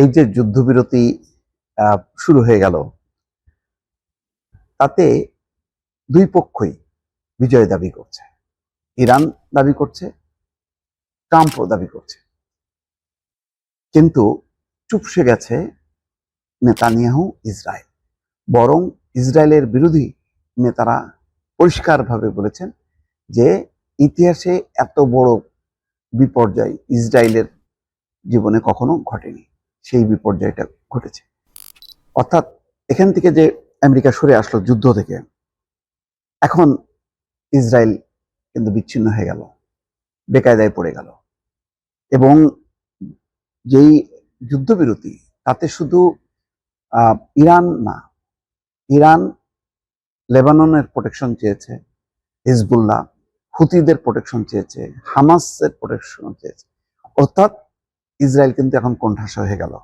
এই যে যুদ্ধবিরতি শুরু হয়ে গেল, তাতে দুই পক্ষই বিজয় দাবি করছে। ইরান দাবি করছে, ট্রাম্পও দাবি করছে, কিন্তু চুপসে গেছে নেতানিয়াহু, ইসরায়েল। বরং ইসরায়েলের বিরোধী নেতারা পরিষ্কারভাবে বলেছেন যে ইতিহাসে এত বড় বিপর্যয় ইসরায়েলের জীবনে কখনো ঘটেনি, সেই বিপর্যয়টা ঘটেছে। অর্থাৎ এখান থেকে যে আমেরিকা সরে আসলো যুদ্ধ থেকে, এখন ইসরায়েল কিন্তু বিচ্ছিন্ন হয়ে গেল, বেকায়দায় পড়ে গেল। এবং যেই যুদ্ধবিরতি, তাতে শুধু ইরান না, ইরান লেবাননের প্রোটেকশন চেয়েছে, হিজবুল্লাহ, হুতিদের প্রোটেকশন চেয়েছে, হামাসের প্রোটেকশন চেয়েছে। অর্থাৎ ইসরায়েল কিন্তু এখন কোণঠাসা হয়ে গেল।